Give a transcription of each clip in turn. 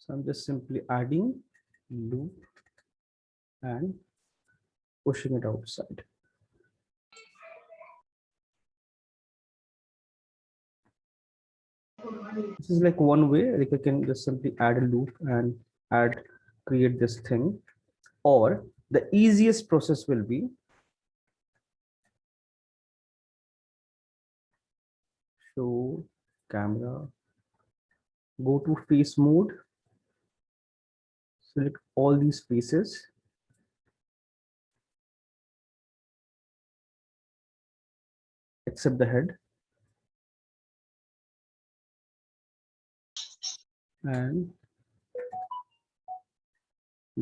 So I'm just simply adding loop and pushing it outside. This is like one way, like I can just simply add a loop and create this thing. Or the easiest process will be show camera, go to face mode, select all these faces, except the head, and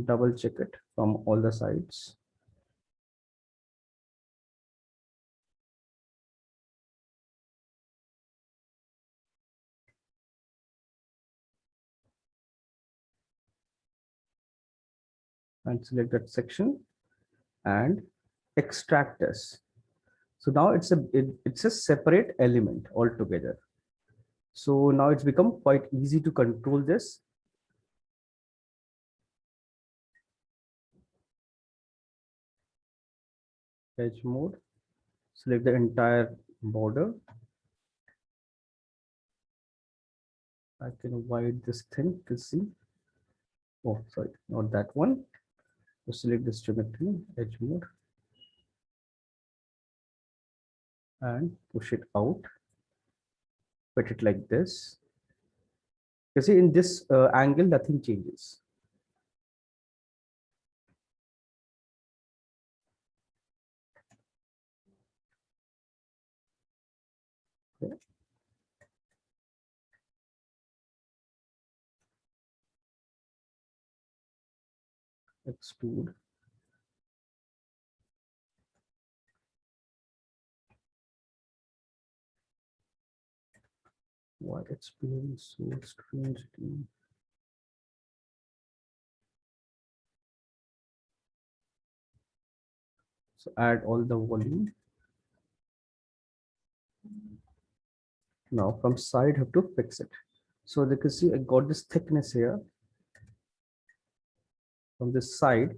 double check it from all the sides. And select that section and extract this. So now it's a separate element altogether. So now it's become quite easy to control this. Edge mode, select the entire border. I can widen this thing to see. Oh, sorry, not that one. So select this geometry, edge mode, and push it out. Put it like this. You see, in this angle, nothing changes. Okay. Extrude. Why it's being so strange to me. So add all the volume. Now from side, have to fix it. So you can see I got this thickness here from this side,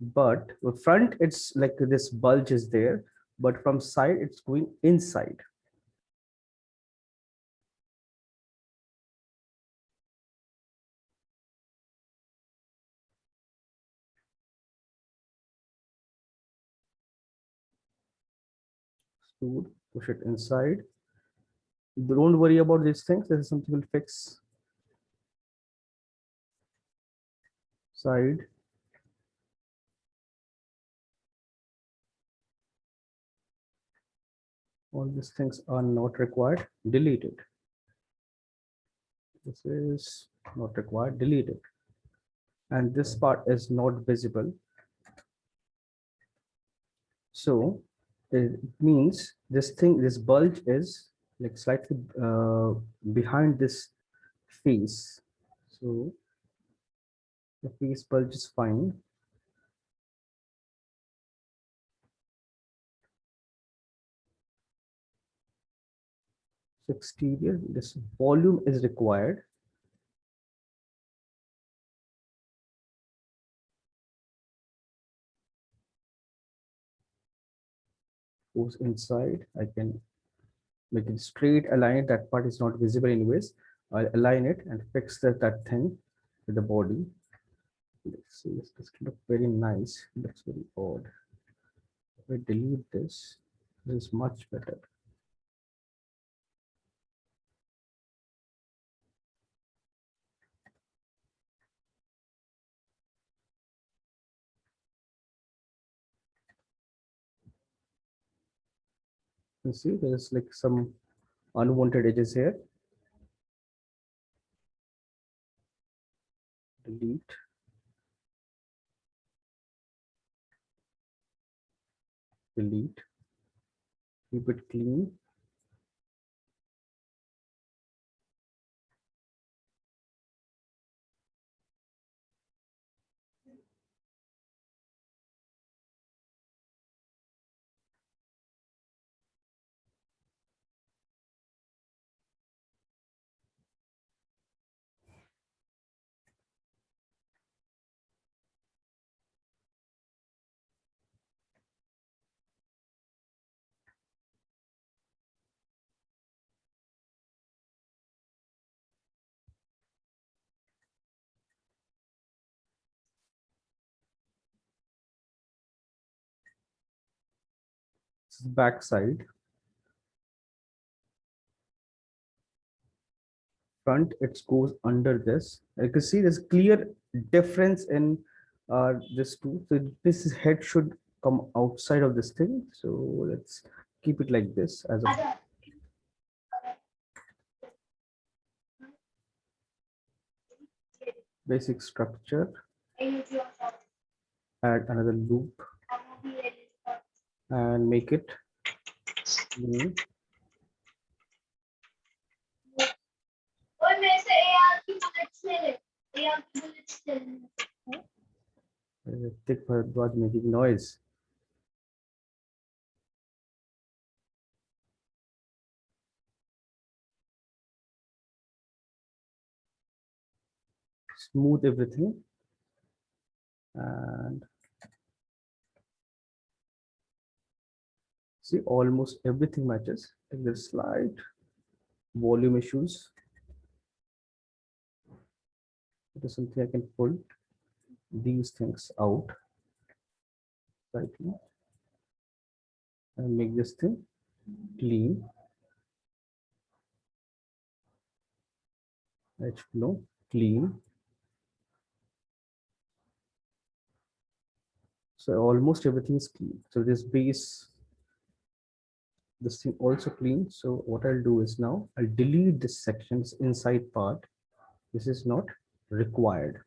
but the front it's like this bulge is there, but from side it's going inside. Extrude, push it inside. Don't worry about these things. This is something we'll fix. Side. All these things are not required. Delete it. This is not required. Delete it. And this part is not visible. So it means this thing, this bulge is like slightly behind this face. So the face bulge is fine. So exterior, this volume is required. Goes inside. I can make it straight, align it. That part is not visible anyways. I'll align it and fix that thing with the body. Let's see, this look very nice. It looks very odd. If I delete this, this is much better. You see, there's like some unwanted edges here. Delete. Delete. Keep it clean. back side. Front, it goes under this. You can see there's clear difference in this two. So this head should come outside of this thing. So let's keep it like this as a basic structure. Add another loop and make it new. Thick was making noise. Smooth everything and see almost everything matches. There's slight volume issues. It is something I can pull these things out slightly and make this thing clean. Edge flow clean. So almost everything is clean. So this base, this thing also clean. So what I'll do is now I'll delete this sections inside part. This is not required.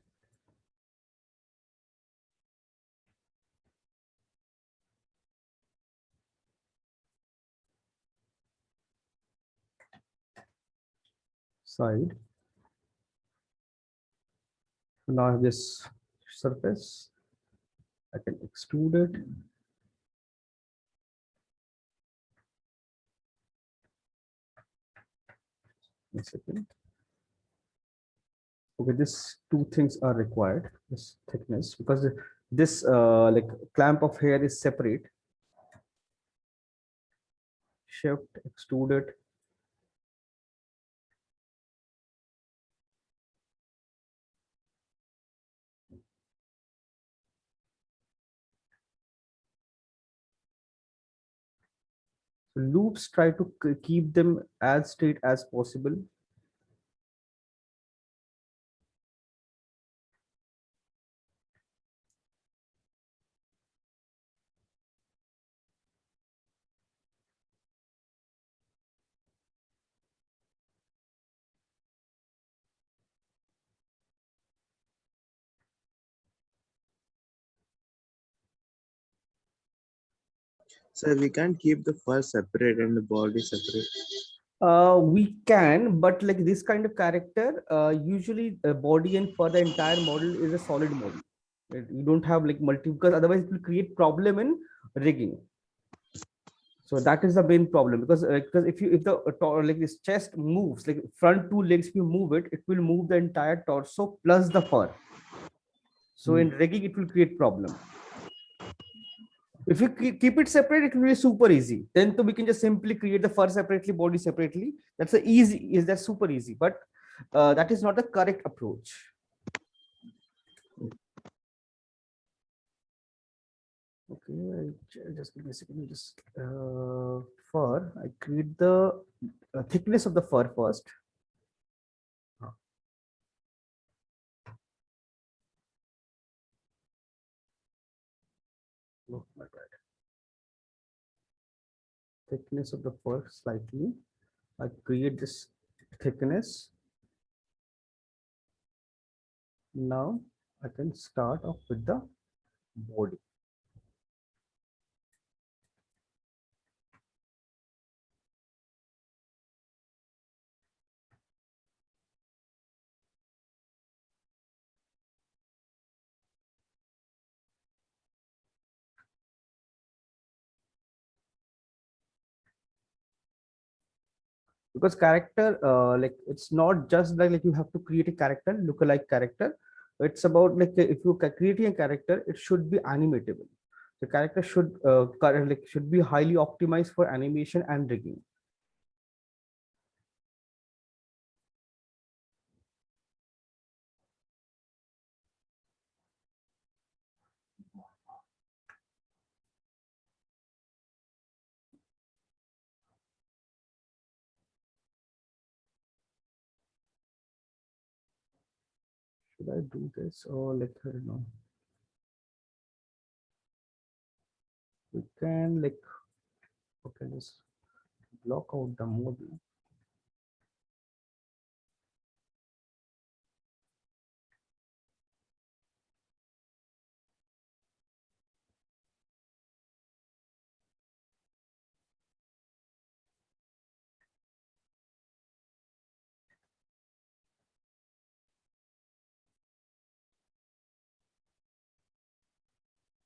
Side. So now I have this surface. I can extrude it. One second. Okay, these two things are required. This thickness, because this like clamp of hair is separate. Shift, extrude it. So loops, try to keep them as straight as possible. So we can't keep the fur separate and the body separate. We can, but like this kind of character, usually body and for the entire model is a solid model. You don't have like multi, because otherwise it will create problem in rigging. So that is the main problem, because if the like this chest moves, like front two legs, if you move it, it will move the entire torso plus the fur. So in rigging, it will create problem. If you keep it separate, it will be super easy. Then we can just simply create the fur separately, body separately. That's a easy, is that super easy, but that is not the correct approach. Okay, just give me a second. Just fur. I create the thickness of the fur first. Oh, my bad. Thickness of the fur slightly. I create this thickness. Now I can start off with the body. Because character, like it's not just like you have to create a character, look-alike character. It's about like if you creating a character, it should be animatable. The character should like should be highly optimized for animation and rigging. Should I do this or like, I don't know. We can like, okay, just block out the model.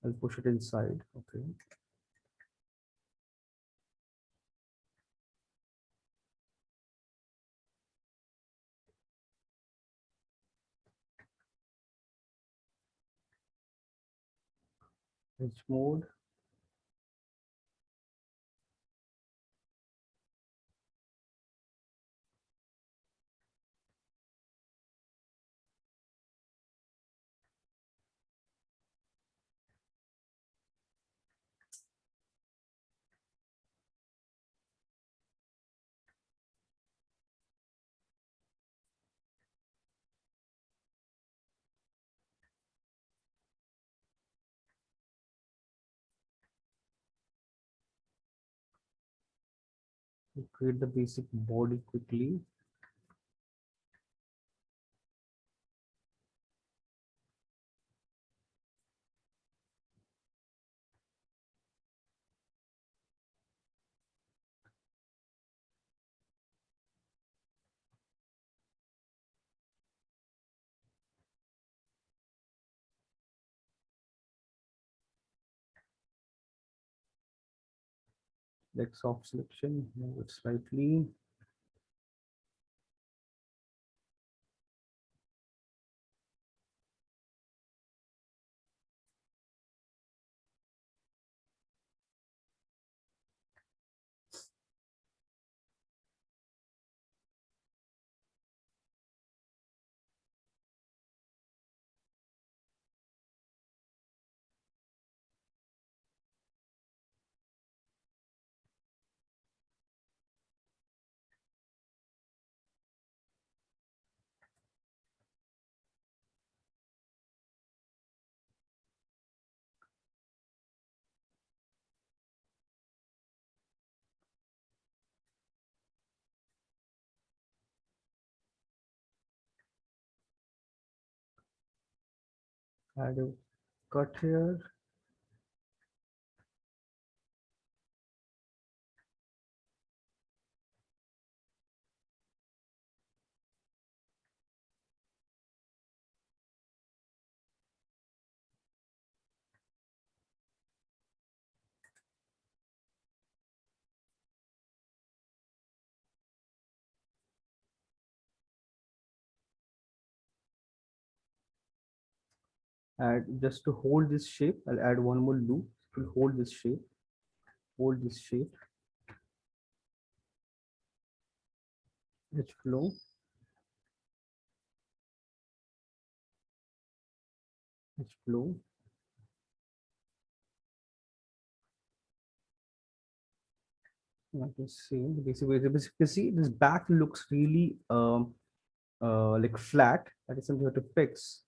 I'll push it inside. Okay. Edge mode. We'll create the basic body quickly. Like soft selection, move it slightly. Add a cut here. Add just to hold this shape. I'll add one more loop to hold this shape. Hold this shape. Edge flow. Edge flow. I can see basically, see this back looks really like flat. That is something we have to fix.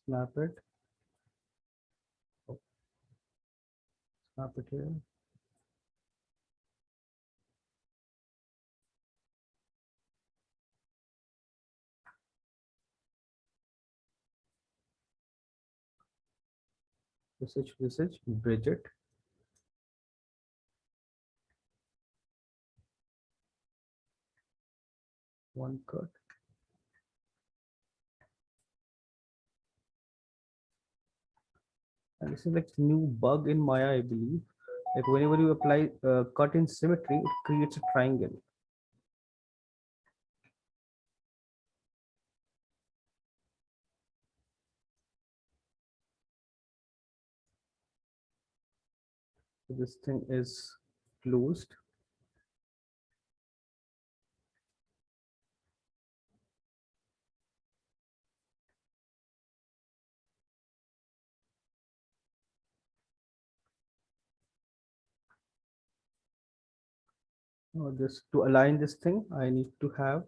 Snap it. Oh, snap it here. Visage, bridge it. One cut. And this is like new bug in Maya, I believe. Like whenever you apply cut in symmetry, it creates a triangle. So this thing is closed. Now this, to align this thing, I need to have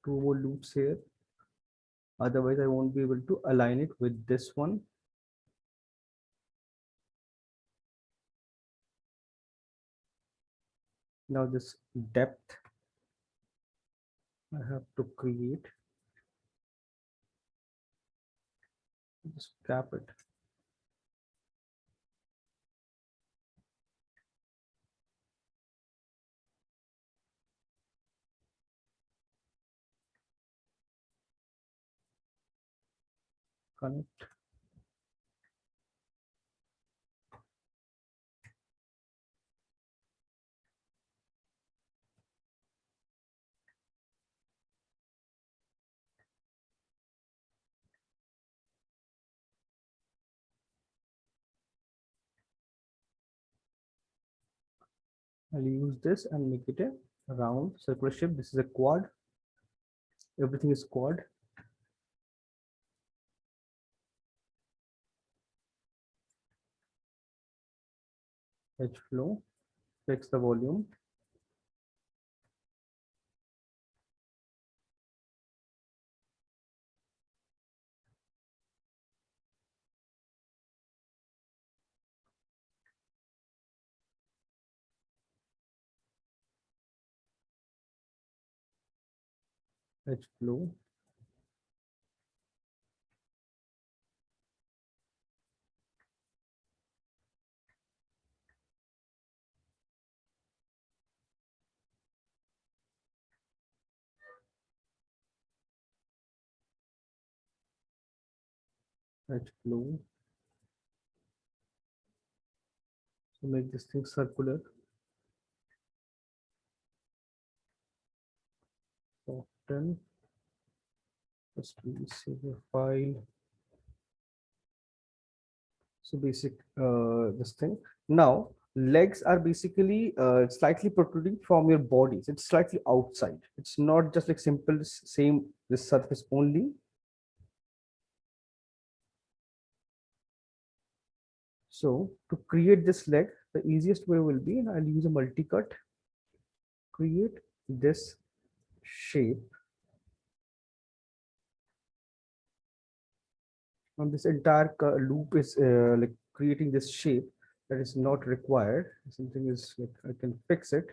two more loops here. Otherwise, I won't be able to align it with this one. Now this depth, I have to create, just cap it. Connect. I'll use this and make it a round circular shape. This is a quad. Everything is quad. H flow, fix the volume. H flow. H flow. So make this thing circular. Soften. Just save your file. So basic this thing. Now legs are basically slightly protruding from your bodies. It's slightly outside. It's not just like simple same this surface only. So to create this leg, the easiest way will be, and I'll use a multi-cut. Create this shape. And this entire loop is like creating this shape that is not required. Something is like I can fix it.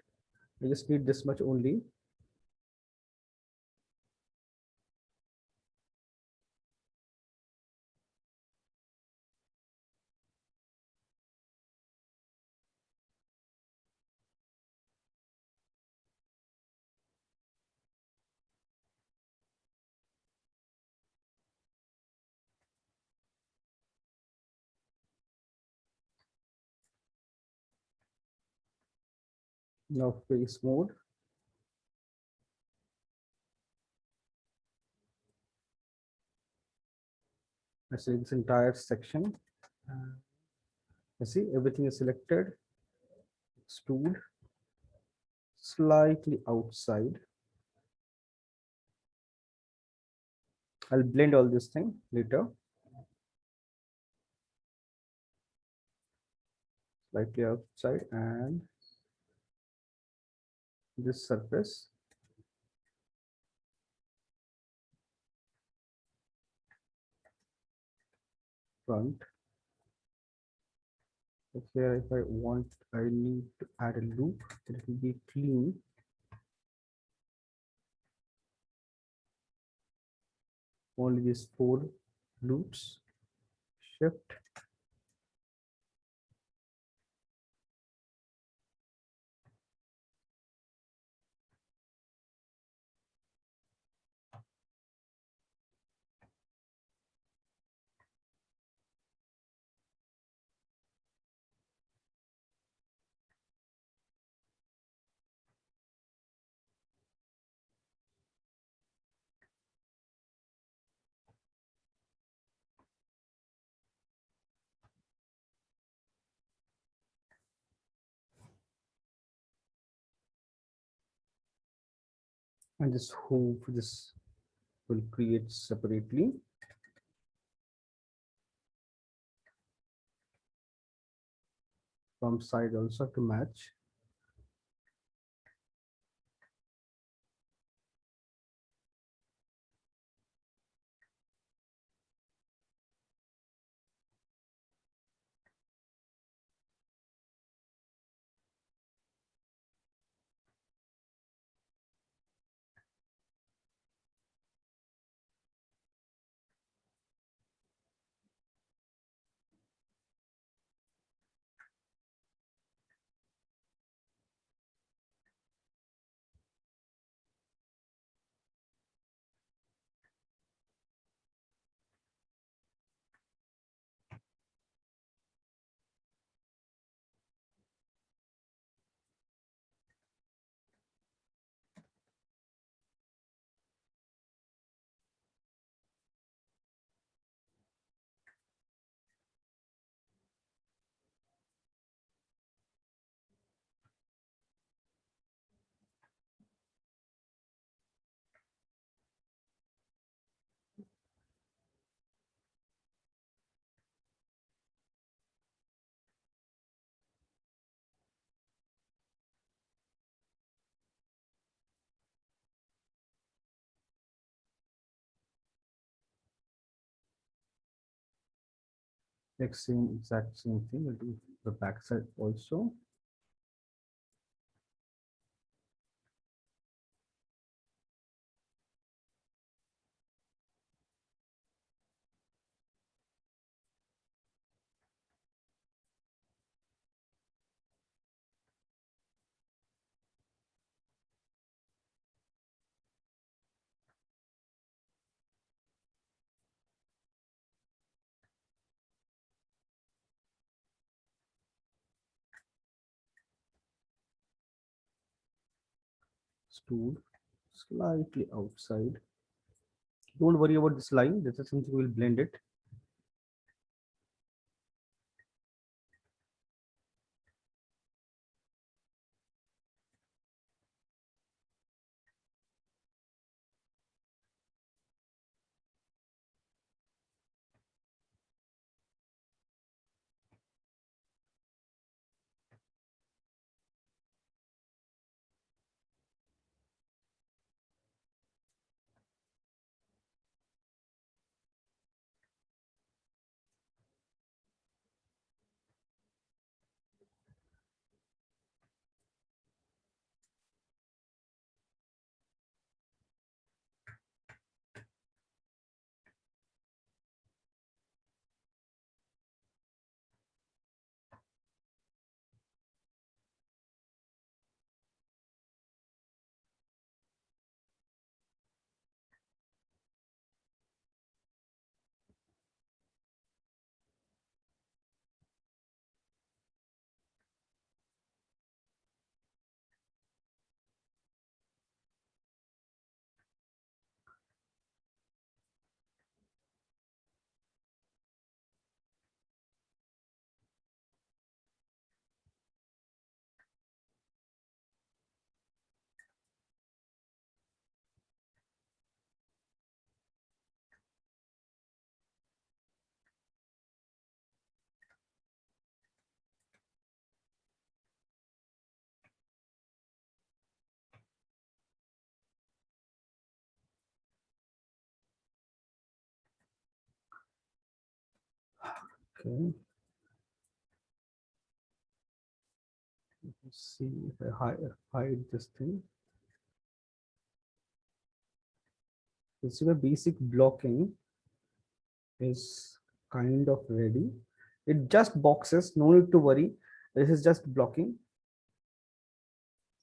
I just need this much only. Now face mode. I see this entire section. You see everything is selected. Extrude. Slightly outside. I'll blend all this thing later. Slightly outside and this surface. Front. So here if I want, I need to add a loop. It will be clean. Only these 4 loops. Shift. And this hoof, this will create separately. From side also to match. Next same exact same thing. We'll do the back side also. Stool slightly outside. Don't worry about this line. This is something we'll blend it. Okay. Let's see if I hide this thing. You see the basic blocking is kind of ready. It just boxes, no need to worry. This is just blocking.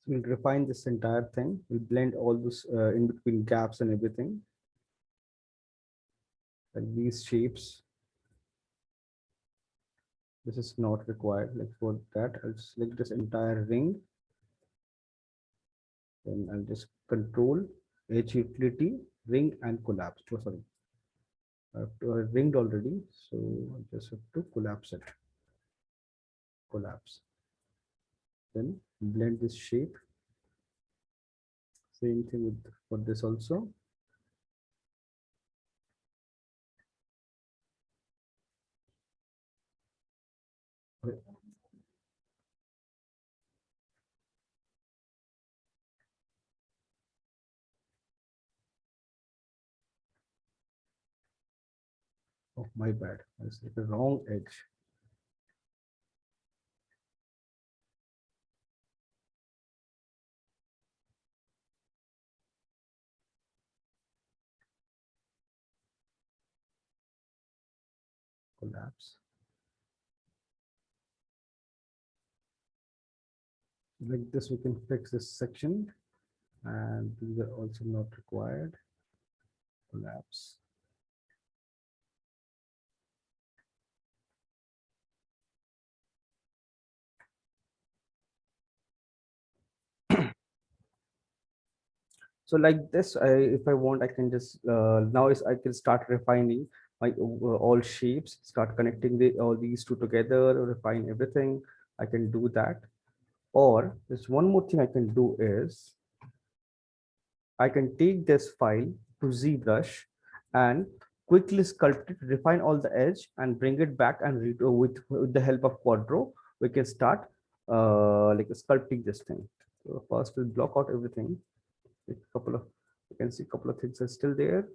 So we'll refine this entire thing. We'll blend all this in between gaps and everything. Like these shapes. This is not required. Like for that, I'll select this entire ring. Then I'll just control H utility, ring and collapse. Oh, sorry. I've ringed already. So I just have to collapse it. Collapse. Then blend this shape. Same thing with for this also. Oh, my bad. I selected the wrong edge. Collapse. Like this, we can fix this section, and these are also not required. Collapse. So like this, if I want, I can just now is I can start refining my all shapes, start connecting all these two together, refine everything. I can do that. Or there's one more thing I can do is I can take this file to ZBrush and quickly sculpt it, refine all the edge and bring it back and with the help of Quadro, we can start like sculpting this thing. So first we'll block out everything. A couple of, you can see a couple of things are still there.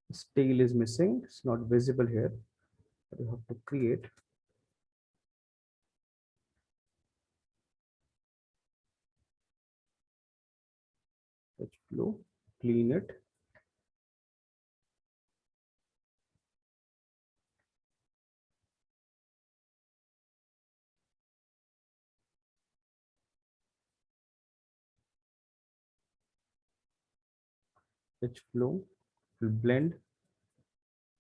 This tail is missing. It's not visible here. But you have to create edge flow, clean it. Edge flow will blend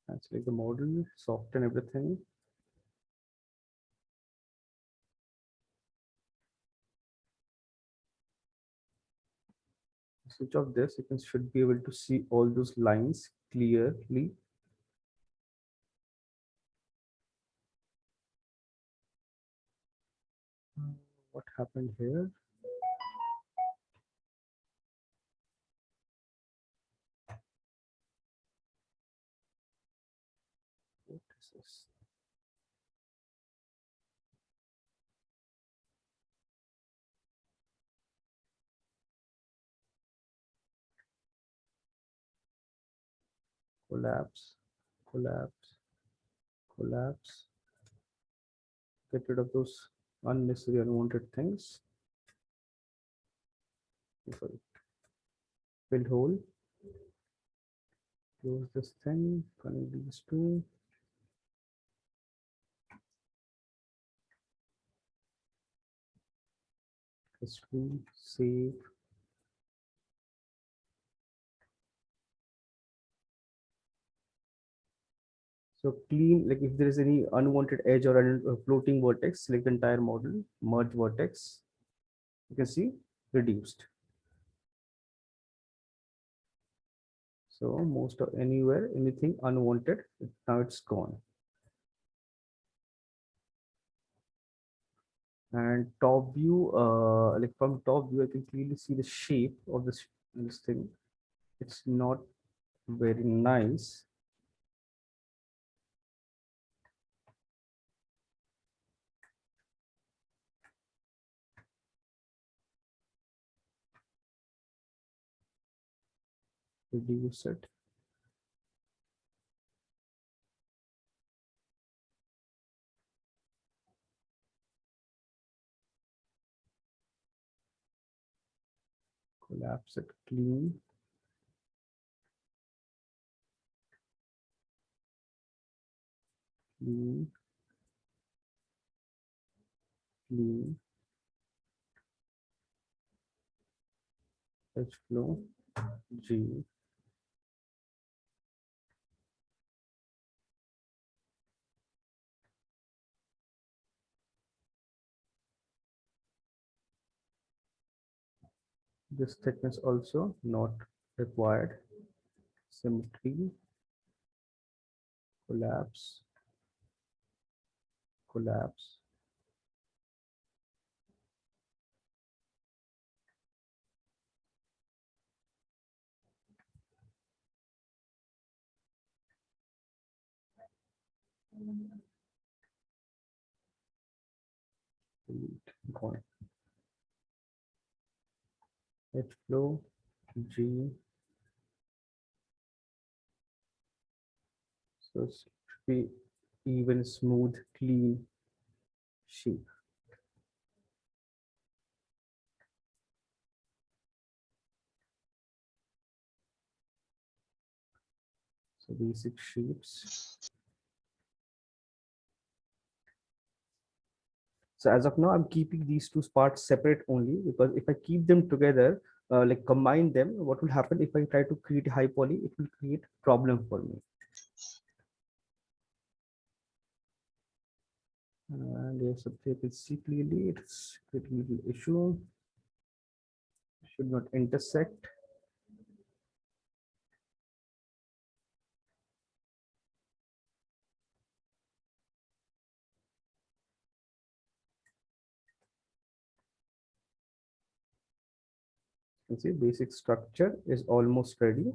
and select the model, soften everything. Switch off this, you can should be able to see all those lines clearly. What happened here? What is this? Collapse, collapse, collapse. Get rid of those unnecessary, unwanted things. Sorry. Fill hole. Close this thing. Connect these two. History. Save. So clean, like if there is any unwanted edge or a floating vertex, select the entire model, merge vertex. You can see reduced. So most of anywhere, anything unwanted, now it's gone. And top view, like from top view, I can clearly see the shape of this thing. It's not very nice. Reduce it. Collapse it, clean. Clean, clean. Edge flow, G. This thickness also not required. Symmetry, collapse, collapse. Delete, gone. Edge flow, G. So it should be even, smooth, clean shape. So basic shapes. So as of now, I'm keeping these two parts separate only because if I keep them together, like combine them, what will happen if I try to create high poly? It will create problem for me. And there's something you can see clearly. It's creating a little issue. Should not intersect. You see, basic structure is almost ready.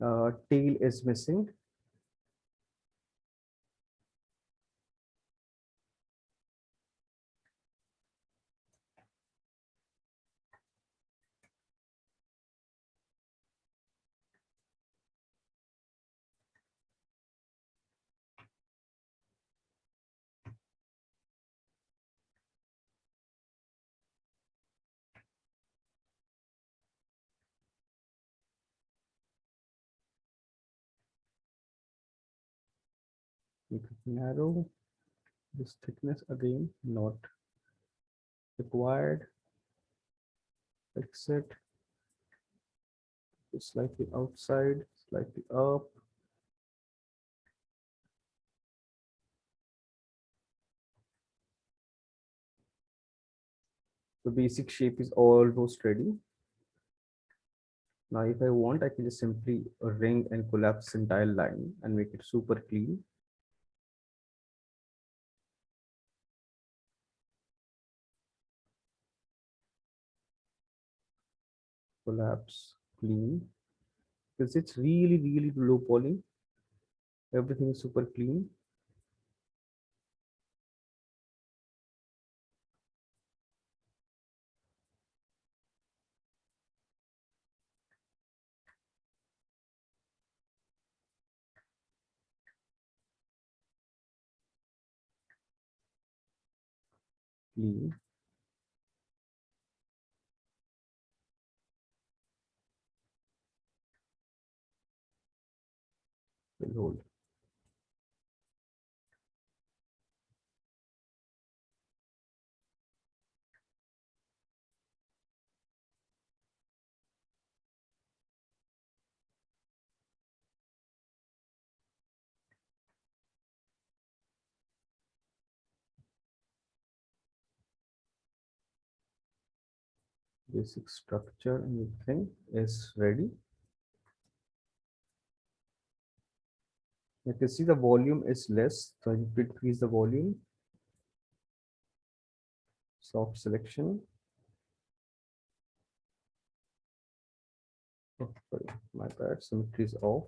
Tail is missing. Make it narrow. This thickness again not required. Fix it. Slightly outside, slightly up. The basic shape is almost ready. Now, if I want, I can just simply ring and collapse entire line and make it super clean. Collapse, clean. Because it's really, really low poly. Everything is super clean. Clean. Will hold. Basic structure and everything is ready. You can see the volume is less, so I need to increase the volume. Soft selection. Oh, sorry, my bad. Symmetry is off.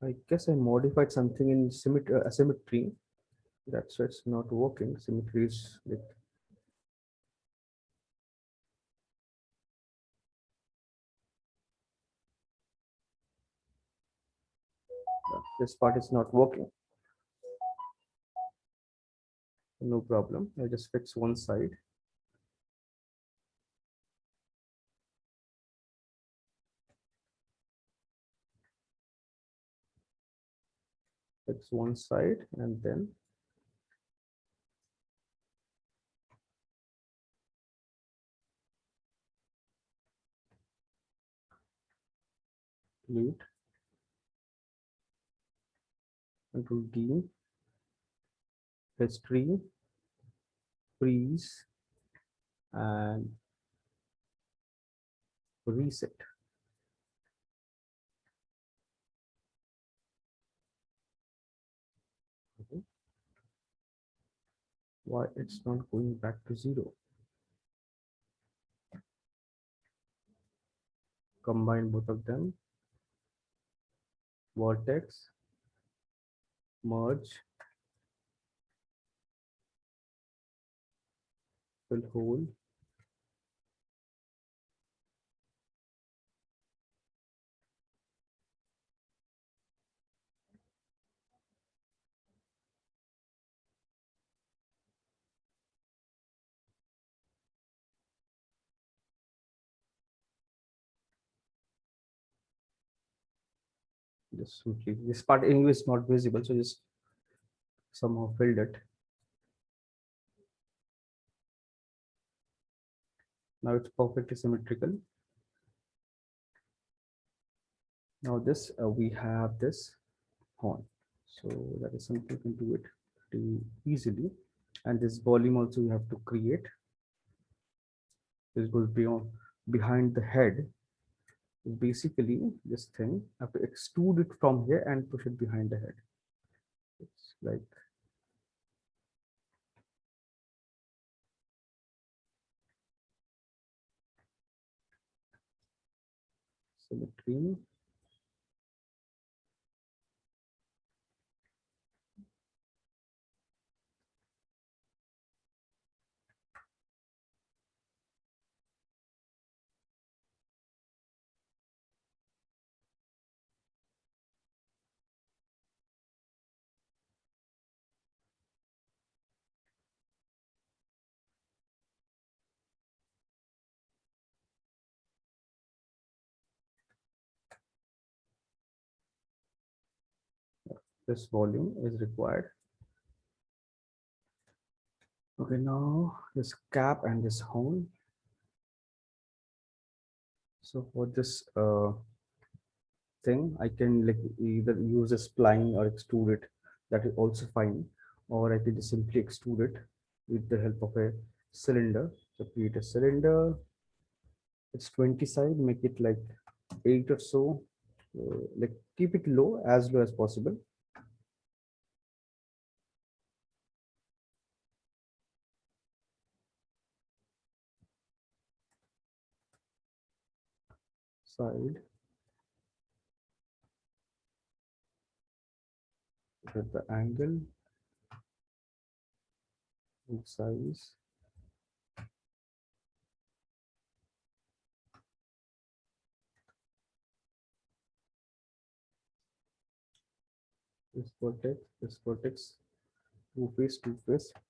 I guess I modified something in asymmetry. That's why it's not working. Symmetry is like this part is not working. No problem. I just fix one side. Fix one side and then delete. Control D. History. Freeze and reset. Okay. Why it's not going back to 0? Combine both of them. Vertex. Merge. Fill hole. Just simply this part anyway is not visible, so just somehow filled it. Now it's perfectly symmetrical. Now this we have this horn, so that is something you can do it pretty easily. And this volume also you have to create. This goes beyond behind the head. Is basically this thing. I have to extrude it from here and push it behind the head. It's like symmetry. this volume is required. Okay, now this cap and this horn. So for this thing, I can like either use a spline or extrude it. That is also fine. Or I can just simply extrude it with the help of a cylinder. So create a cylinder. It's 20 side, make it like 8 or so. Like keep it low as possible. Side with the angle and size. This vertex, two face,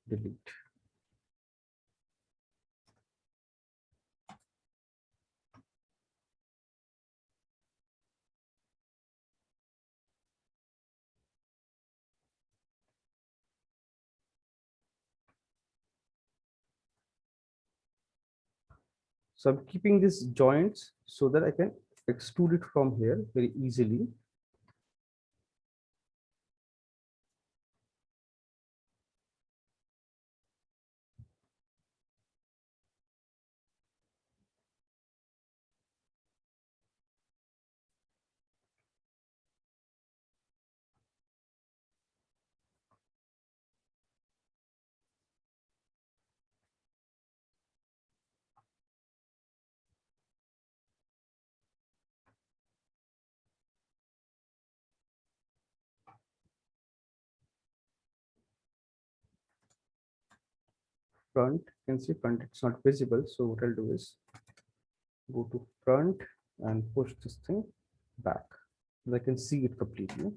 delete. So I'm keeping these joints so that I can extrude it from here very easily. Front, you can see front, it's not visible. So what I'll do is go to front and push this thing back. I can see it completely.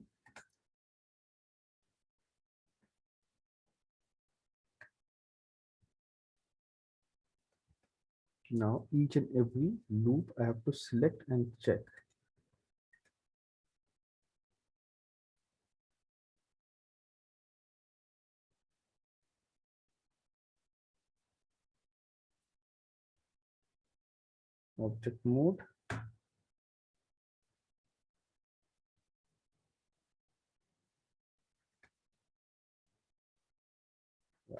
Now each and every loop I have to select and check. Object mode. Yeah.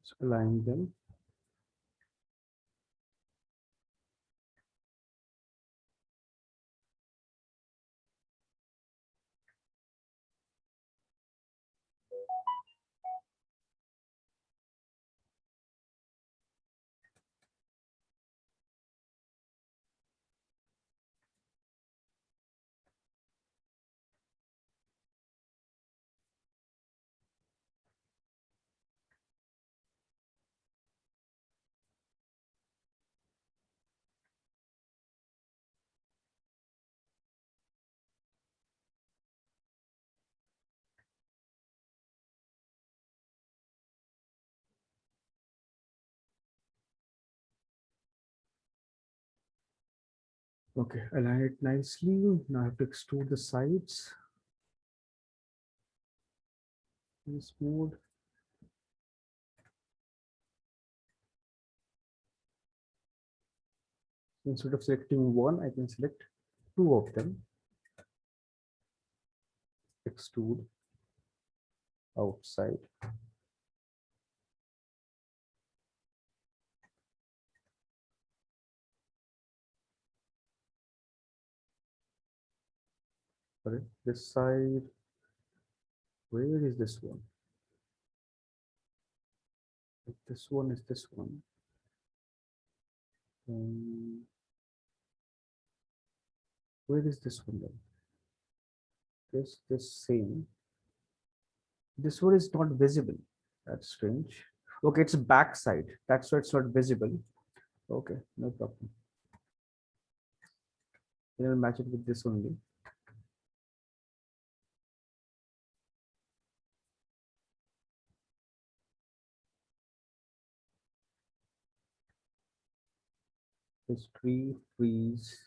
So align them. Okay, align it nicely. Now I have to extrude the sides. This mode. Instead of selecting one, I can select two of them. Extrude outside. Sorry, this side. Where is this one? This one is this one. Where is this one then? notice this same. This one is not visible. That's strange. Okay, it's backside. That's why it's not visible. Okay, no problem. Then I'll match it with this only. History, freeze.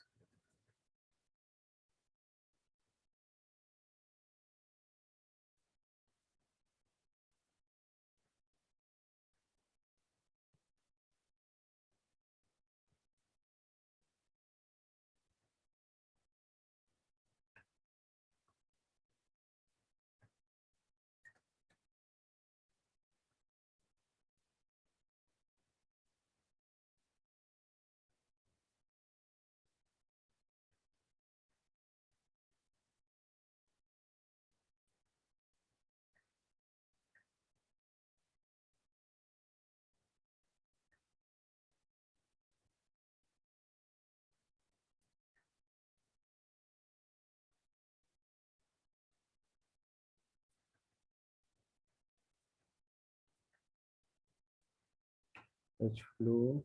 H flow.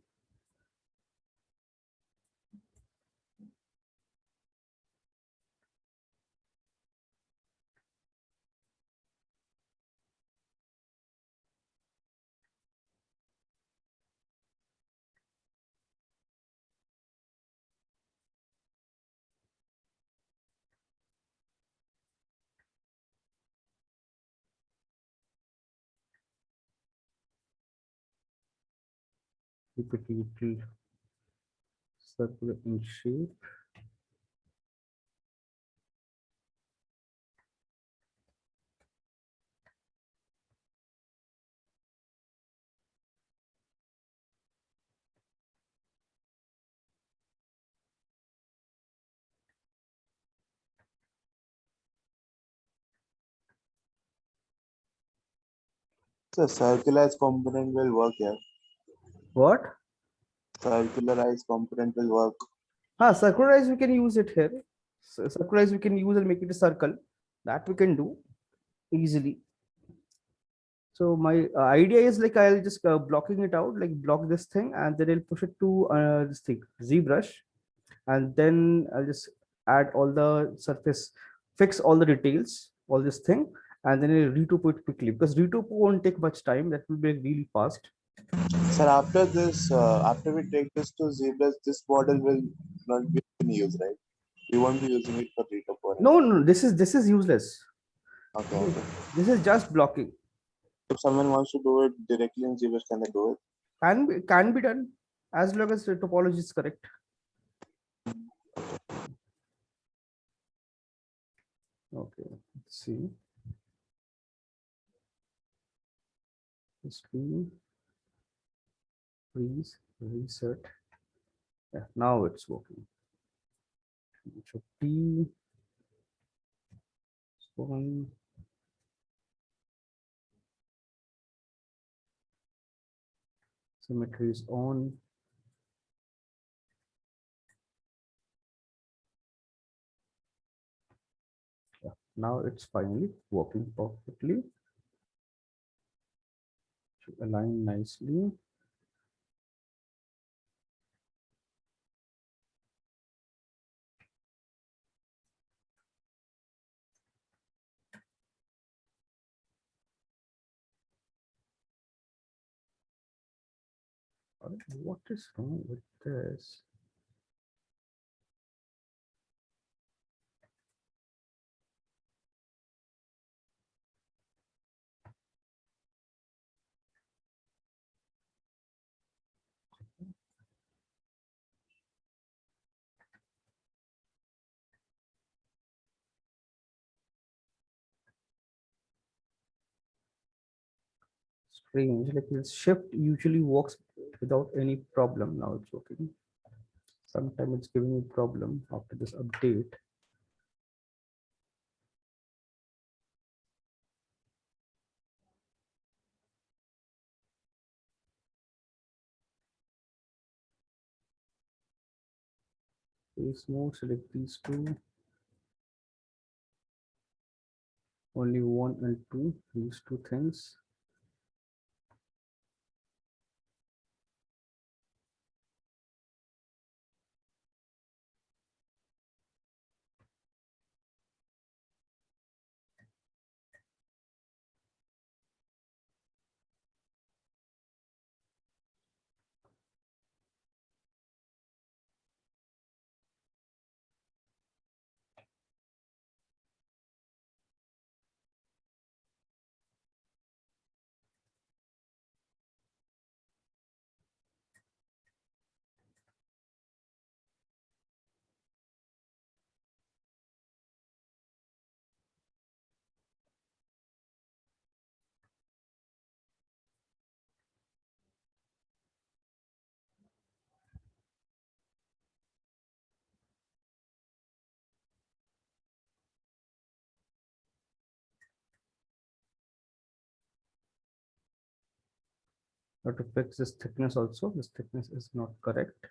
Keep it little circular in shape. So circularized component will work here. What? Circularized component will work. Circularize, we can use it here. Circularize, we can use and make it a circle. That we can do easily. So my idea is like I'll just blocking it out, like block this thing, and then I'll push it to this thing, ZBrush, and then I'll just add all the surface, fix all the details, all this thing, and then I'll retoupe it quickly because retoupe won't take much time. That will be really fast. Sir, after this, after we take this to ZBrush, this model will not be in use, right? We won't be using it for data for No, anything. no, this is useless. Okay, okay. This is just blocking. If someone wants to do it directly in ZBrush, can they do it? Can be done as long as the topology is correct. Okay, let's see. History, freeze, reset. Yeah, now it's working. So T one. Symmetry is on. Yeah, now it's finally working perfectly. Should align nicely. What is wrong with this? Strange. Like this shift usually works without any problem. Now it's working. Sometimes it's giving me problem after this update. Face mode, select these two. only 1 and 2, these two things. Now to fix this thickness also, this thickness is not correct.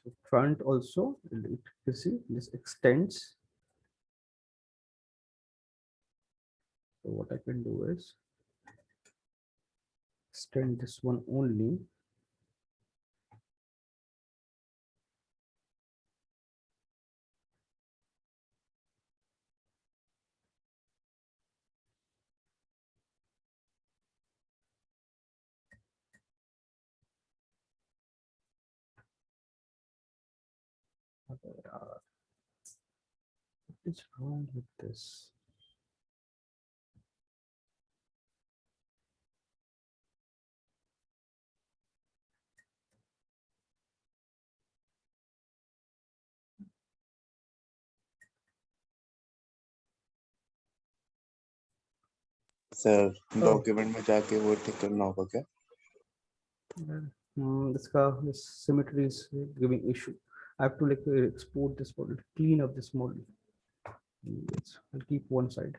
So front also, you see this extends. So what I can do is extend this one only. What is wrong with this? Sir Oh, document में जाके वो ठीक करना होगा क्या? this symmetry is giving issue. I have to like export this model, clean up this model. Yes, I'll keep one side.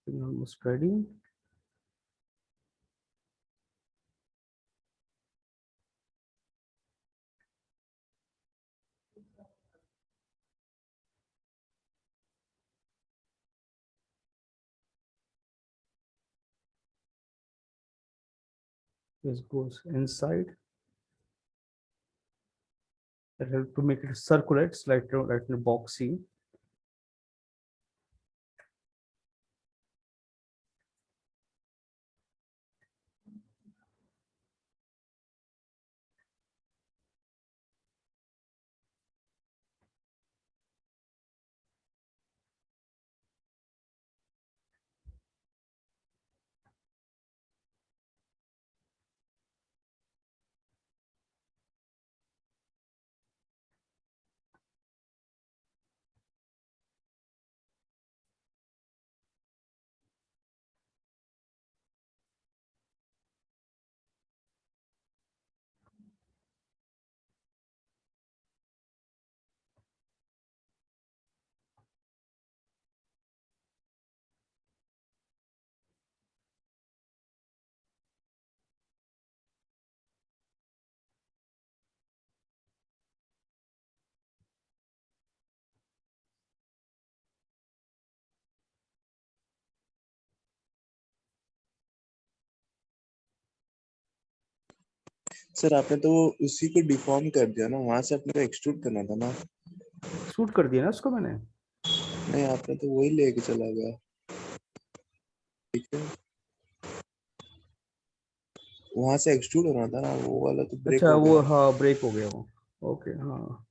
Thing almost ready. This goes inside. That help to make it circular. It's like a boxy. Sir आपने तो वो उसी को deform कर दिया ना, वहां से अपने को एक्सट्रूड करना था ना। Extrude कर दिया ना उसको मैंने. नहीं, आपने तो वही लेके चला गया। ठीक है, वहां से एक्सट्रूड होना था ना, वो वाला तो ब्रेक अच्छा हो वो गया। हाँ ब्रेक हो गया वो. ओके हाँ.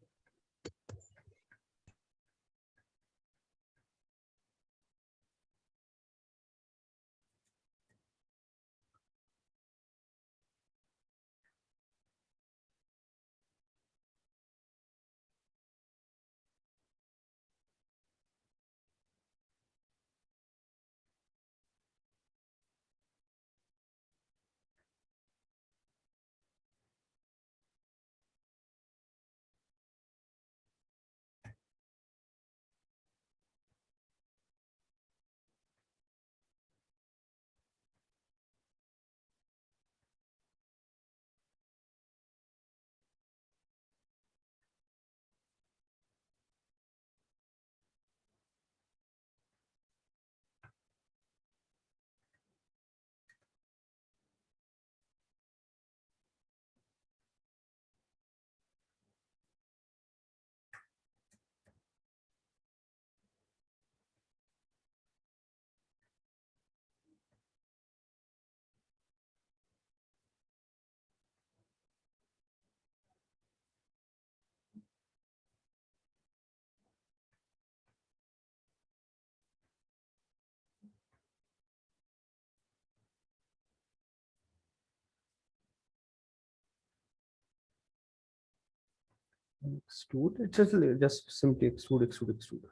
Extrude. It's just simply extrude, extrude, extrude.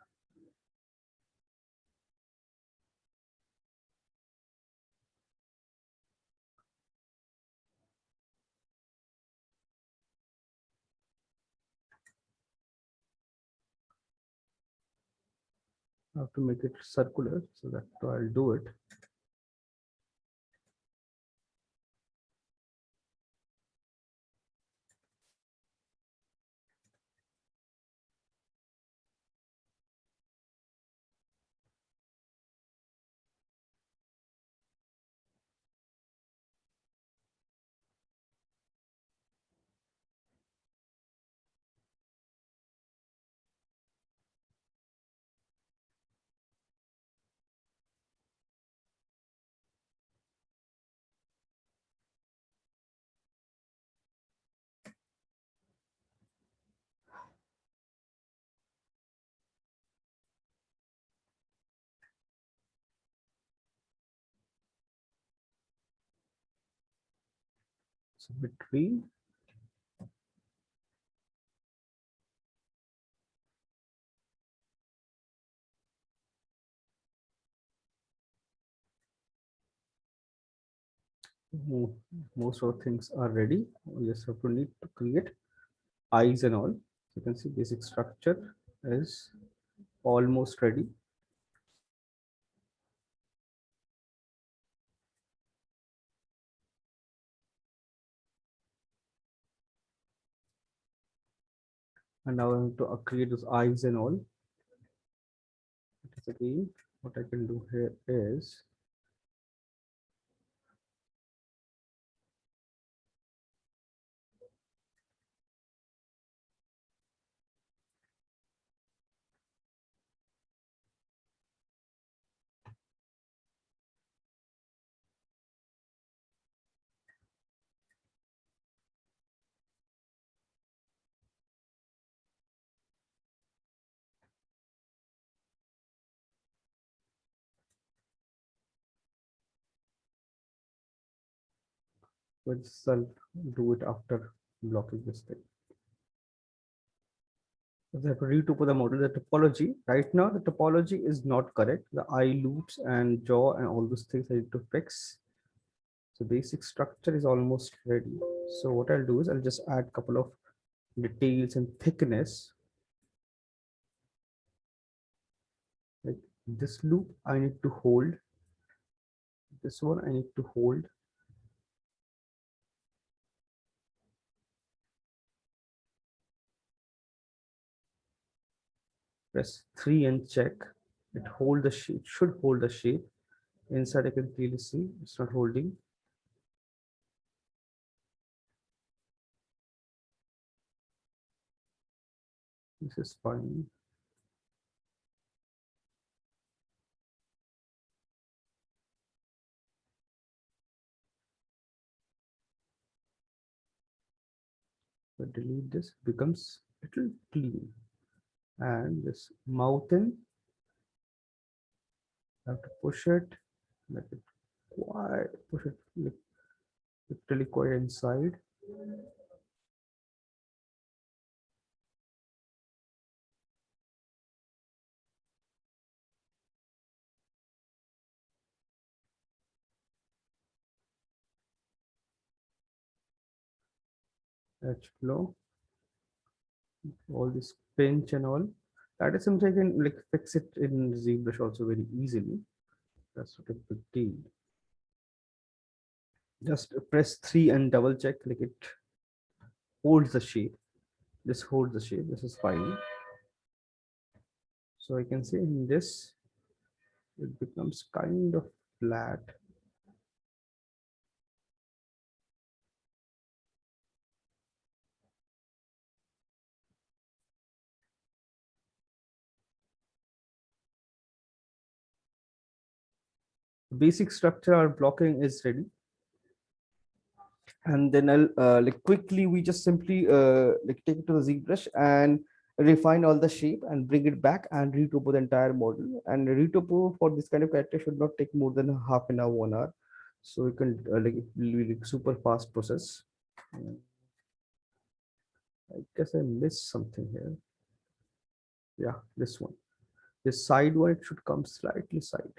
I have to make it circular, so that I'll do it. So between most of the things are ready. We just have to need to create eyes and all. You can see basic structure is almost ready. And now I have to create those eyes and all. Again, what I can do here is with self do it after blocking this thing. I have to retopo the model, the topology. Right now, the topology is not correct. The eye loops and jaw and all those things I need to fix. So basic structure is almost ready. So what I'll do is I'll just add a couple of details and thickness. Like this loop, I need to hold. This one I need to hold. Press 3 and check. It hold the shape. It should hold the shape. Inside I can clearly see it's not holding. This is fine. But delete this, becomes little clean. And this mountain, I have to push it, make it quite, push it literally quite inside. Edge flow, all this pinch and all. That is something I can like fix it in ZBrush also very easily. That's not a big deal. Just press 3 and double check, like it holds the shape. This holds the shape. This is fine. So I can say in this, it becomes kind of flat. Basic structure or blocking is ready. And then I'll like quickly, we just simply like take it to the ZBrush and refine all the shape and bring it back and retopo the entire model. And retopo for this kind of character should not take more than half an hour, 1 hour. So you can like it will be like super fast process. I guess I missed something here. Yeah, this one. This side one, it should come slightly side.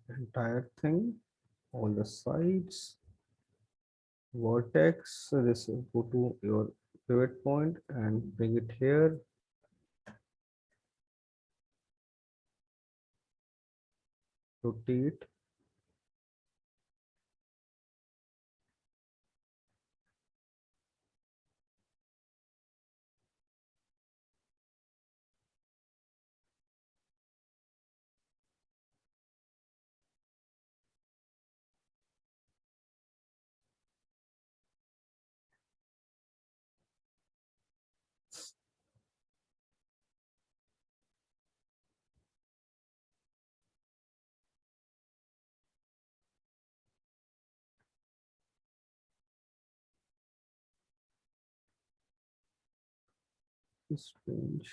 Entire thing, all the sides, vertex. So this will go to your pivot point and bring it here. Rotate. Strange.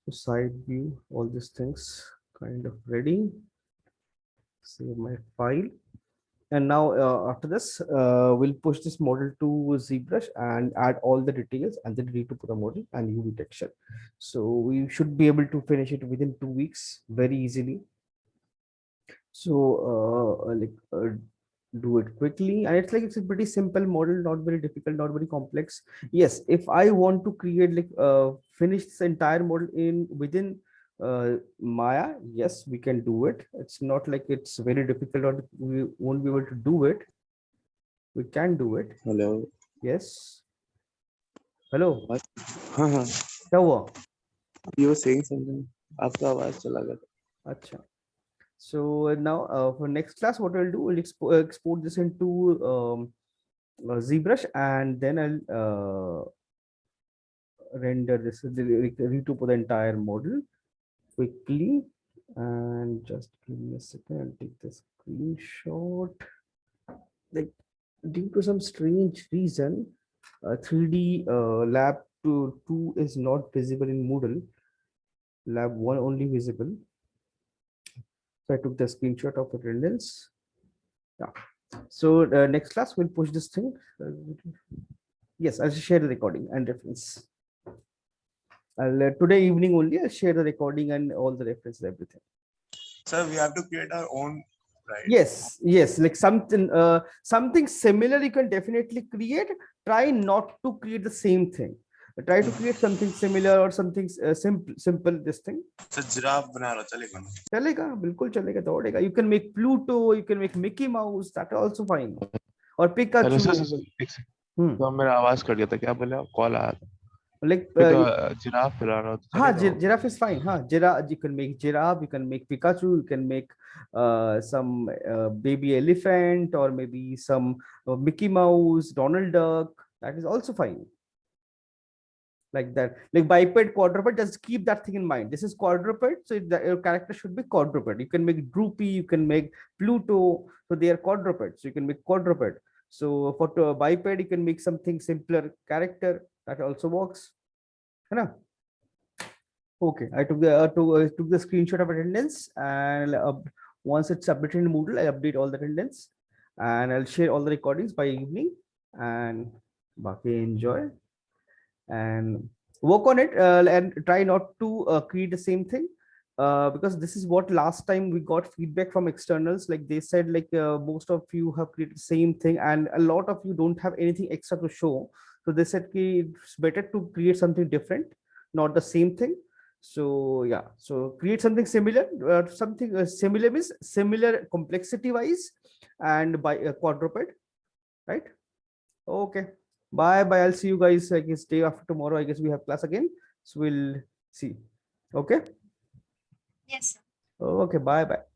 So side view, all these things kind of ready. Save my file. And now after this, we'll push this model to ZBrush and add all the details and then read to put the model and UV texture. So we should be able to finish it within 2 weeks very easily. So do it quickly, and it's like it's a pretty simple model, not very difficult, not very complex. Yes, if I want to create finish this entire model in within Maya, yes, we can do it. It's not like it's very difficult or we won't be able to do it. We can do it. Hello. Yes. Hello. What? क्या हुआ? You were saying something. आपका आवाज चला गया था. अच्छा. So now for next class, what I'll do, we'll export this into ZBrush, and then I'll render this redo for the entire model quickly. And just give me a second, I'll take the screenshot. Like, due to some strange reason, 3D lab 2 is not visible in Moodle. Lab 1 only visible. So I took the screenshot of attendance. Yeah. So next class we'll push this thing. Yes, I'll share the recording and reference. Today evening only I'll share the recording and all the references, everything. Sir, we have to create our own, right? Yes, like something similar you can definitely create. Try not to create the same thing. Try to create something similar or something simple this thing. Sir, giraffe बना रहा चलेगा ना? चलेगा, बिल्कुल चलेगा, दौड़ेगा. You can make Pluto, you can make Mickey Mouse, that also fine. Or Pikachu. तो मेरा आवाज कट गया था, क्या बोले आप? कॉल आया था. Like जिराफ बुला रहा था. हाँ, giraffe is fine. हाँ, giraffe, you can make giraffe, you can make Pikachu, you can make some baby elephant, or maybe some Mickey Mouse, Donald Duck. That is also fine. Like that, like biped, quadruped, just keep that thing in mind. This is quadruped, so your character should be quadruped. You can make Droopy, you can make Pluto, so they are quadruped, so you can make quadruped. So for biped, you can make something simpler character, that also works. Okay, I took the screenshot of attendance, and once it's submitted in Moodle, I update all the attendance, and I'll share all the recordings by evening. And Baki enjoy and work on it, and try not to create the same thing, because this is what last time we got feedback from externals, like they said like most of you have created the same thing and a lot of you don't have anything extra to show. So they said ki it's better to create something different, not the same thing. So yeah, so create something similar. Something similar means similar complexity wise and by a quadruped, right? Okay. Bye bye. I'll see you guys, I guess, day after tomorrow. I guess we have class again. So we'll see. Okay. Yes, sir. Okay. Bye bye.